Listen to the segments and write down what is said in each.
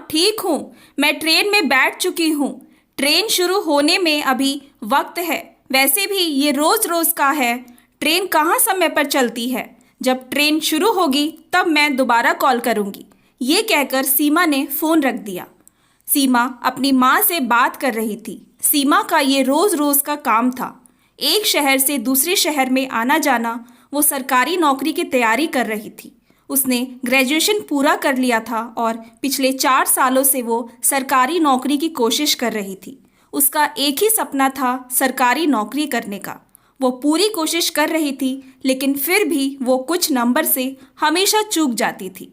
ठीक हूँ। मैं ट्रेन में बैठ चुकी हूँ। ट्रेन शुरू होने में अभी वक्त है। वैसे भी ये रोज रोज का है। ट्रेन कहाँ समय पर चलती है। जब ट्रेन शुरू होगी तब मैं दोबारा कॉल करूँगी। ये कहकर सीमा ने फ़ोन रख दिया। सीमा अपनी माँ से बात कर रही थी। सीमा का ये रोज रोज का काम था। एक शहर से दूसरे शहर में आना जाना। वो सरकारी नौकरी की तैयारी कर रही थी। उसने ग्रेजुएशन पूरा कर लिया था और पिछले 4 सालों से वो सरकारी नौकरी की कोशिश कर रही थी। उसका एक ही सपना था, सरकारी नौकरी करने का। वो पूरी कोशिश कर रही थी, लेकिन फिर भी वो कुछ नंबर से हमेशा चूक जाती थी।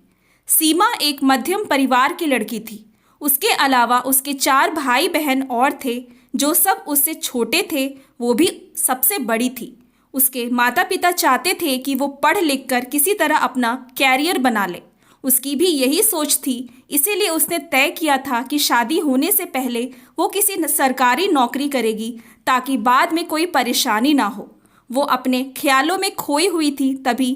सीमा एक मध्यम परिवार की लड़की थी। उसके अलावा उसके 4 भाई बहन और थे, जो सब उससे छोटे थे। वो भी सबसे बड़ी थी। उसके माता पिता चाहते थे कि वो पढ़ लिख कर किसी तरह अपना कैरियर बना ले। उसकी भी यही सोच थी। इसीलिए उसने तय किया था कि शादी होने से पहले वो किसी सरकारी नौकरी करेगी, ताकि बाद में कोई परेशानी ना हो। वो अपने ख्यालों में खोई हुई थी। तभी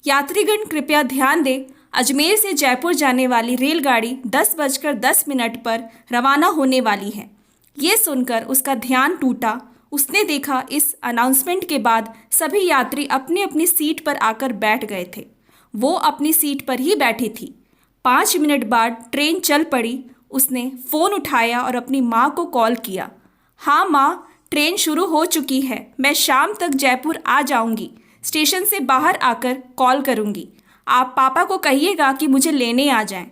यात्रीगण कृपया ध्यान दें, अजमेर से जयपुर जाने वाली रेलगाड़ी 10:10 पर रवाना होने वाली है। ये सुनकर उसका ध्यान टूटा। उसने देखा इस अनाउंसमेंट के बाद सभी यात्री अपनी अपनी सीट पर आकर बैठ गए थे। वो अपनी सीट पर ही बैठी थी। 5 मिनट बाद ट्रेन चल पड़ी। उसने फ़ोन उठाया और अपनी माँ को कॉल किया। हाँ माँ, ट्रेन शुरू हो चुकी है। मैं शाम तक जयपुर आ जाऊँगी। स्टेशन से बाहर आकर कॉल करूँगी। आप पापा को कहिएगा कि मुझे लेने आ जाएं।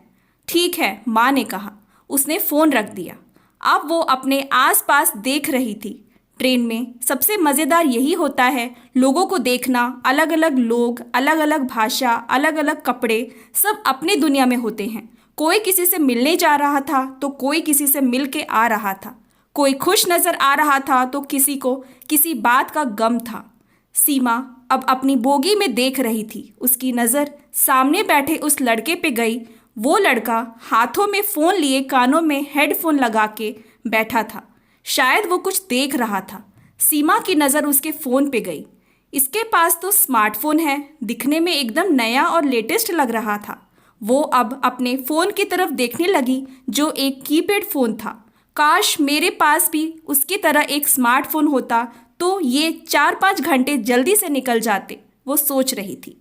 ठीक है, माँ ने कहा। उसने फ़ोन रख दिया। अब वो अपने आसपास देख रही थी। ट्रेन में सबसे मज़ेदार यही होता है, लोगों को देखना। अलग अलग लोग, अलग अलग भाषा, अलग अलग कपड़े, सब अपनी दुनिया में होते हैं। कोई किसी से मिलने जा रहा था तो कोई किसी से मिल के आ रहा था। कोई खुश नज़र आ रहा था तो किसी को किसी बात का गम था। सीमा अब अपनी बोगी में देख रही थी। उसकी नज़र सामने बैठे उस लड़के पे गई। वो लड़का हाथों में फ़ोन लिए कानों में हेडफोन लगा के बैठा था। शायद वो कुछ देख रहा था। सीमा की नज़र उसके फ़ोन पे गई। इसके पास तो स्मार्टफोन है, दिखने में एकदम नया और लेटेस्ट लग रहा था। वो अब अपने फ़ोन की तरफ देखने लगी, जो एक कीपैड फ़ोन था। काश मेरे पास भी उसकी तरह एक स्मार्टफोन होता तो ये 4-5 घंटे जल्दी से निकल जाते, वो सोच रही थी।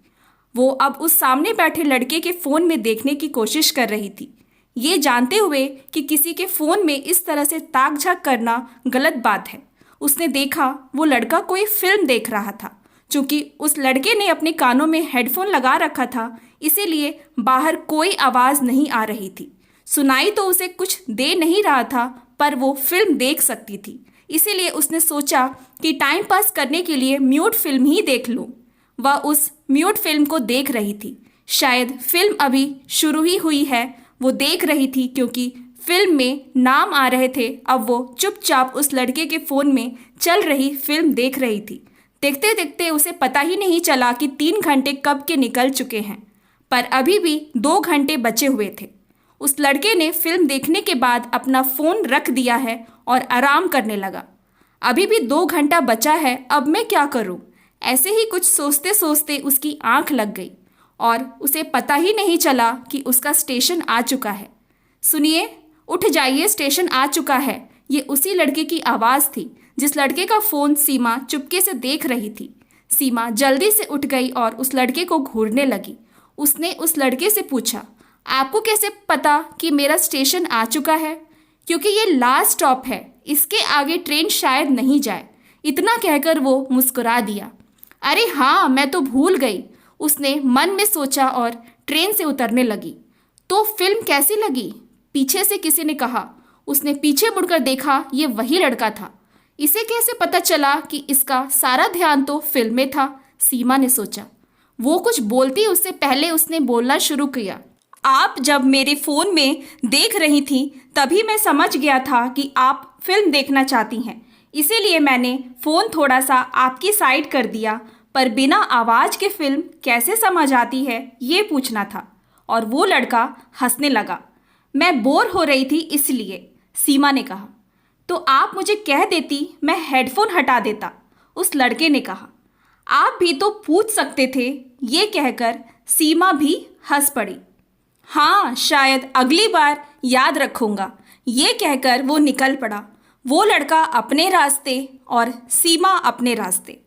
वो अब उस सामने बैठे लड़के के फ़ोन में देखने की कोशिश कर रही थी, ये जानते हुए कि किसी के फ़ोन में इस तरह से ताक झाँक करना गलत बात है। उसने देखा वो लड़का कोई फिल्म देख रहा था। चूँकि उस लड़के ने अपने कानों में हेडफोन लगा रखा था, इसीलिए बाहर कोई आवाज़ नहीं आ रही थी। सुनाई तो उसे कुछ दे नहीं रहा था, पर वो फिल्म देख सकती थी। इसीलिए उसने सोचा कि टाइम पास करने के लिए म्यूट फिल्म ही देख लूँ। वह उस म्यूट फिल्म को देख रही थी। शायद फिल्म अभी शुरू ही हुई है, वो देख रही थी, क्योंकि फिल्म में नाम आ रहे थे। अब वो चुपचाप उस लड़के के फ़ोन में चल रही फिल्म देख रही थी। देखते देखते उसे पता ही नहीं चला कि 3 घंटे कब के निकल चुके हैं, पर अभी भी 2 घंटे बचे हुए थे। उस लड़के ने फिल्म देखने के बाद अपना फ़ोन रख दिया है और आराम करने लगा। अभी भी 2 घंटा बचा है, अब मैं क्या करूं? ऐसे ही कुछ सोचते सोचते उसकी आंख लग गई और उसे पता ही नहीं चला कि उसका स्टेशन आ चुका है। सुनिए, उठ जाइए, स्टेशन आ चुका है। ये उसी लड़के की आवाज़ थी जिस लड़के का फ़ोन सीमा चुपके से देख रही थी। सीमा जल्दी से उठ गई और उस लड़के को घूरने लगी। उसने उस लड़के से पूछा, आपको कैसे पता कि मेरा स्टेशन आ चुका है? क्योंकि ये लास्ट स्टॉप है, इसके आगे ट्रेन शायद नहीं जाए। इतना कहकर वो मुस्कुरा दिया। अरे हाँ, मैं तो भूल गई, उसने मन में सोचा और ट्रेन से उतरने लगी। तो फिल्म कैसी लगी? पीछे से किसी ने कहा। उसने पीछे मुड़कर देखा, ये वही लड़का था। इसे कैसे पता चला कि इसका सारा ध्यान तो फिल्म में था? सीमा ने सोचा। वो कुछ बोलती उससे पहले उसने बोलना शुरू किया। आप जब मेरे फ़ोन में देख रही थी तभी मैं समझ गया था कि आप फिल्म देखना चाहती हैं। इसीलिए मैंने फ़ोन थोड़ा सा आपकी साइड कर दिया, पर बिना आवाज़ के फिल्म कैसे समझ आती है, ये पूछना था। और वो लड़का हंसने लगा। मैं बोर हो रही थी इसलिए, सीमा ने कहा। तो आप मुझे कह देती, मैं हेडफोन हटा देता, उस लड़के ने कहा। आप भी तो पूछ सकते थे, ये कहकर सीमा भी हंस पड़ी। हाँ, शायद अगली बार याद रखूंगा, ये कहकर वो निकल पड़ा। वो लड़का अपने रास्ते और सीमा अपने रास्ते।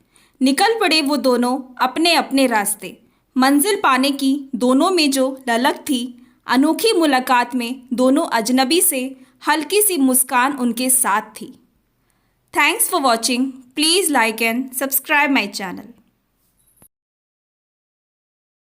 निकल पड़े वो दोनों अपने अपने रास्ते। मंजिल पाने की दोनों में जो ललक थी, अनोखी मुलाकात में दोनों अजनबी से हल्की सी मुस्कान उनके साथ थी। Thanks for watching. Please like and subscribe my channel.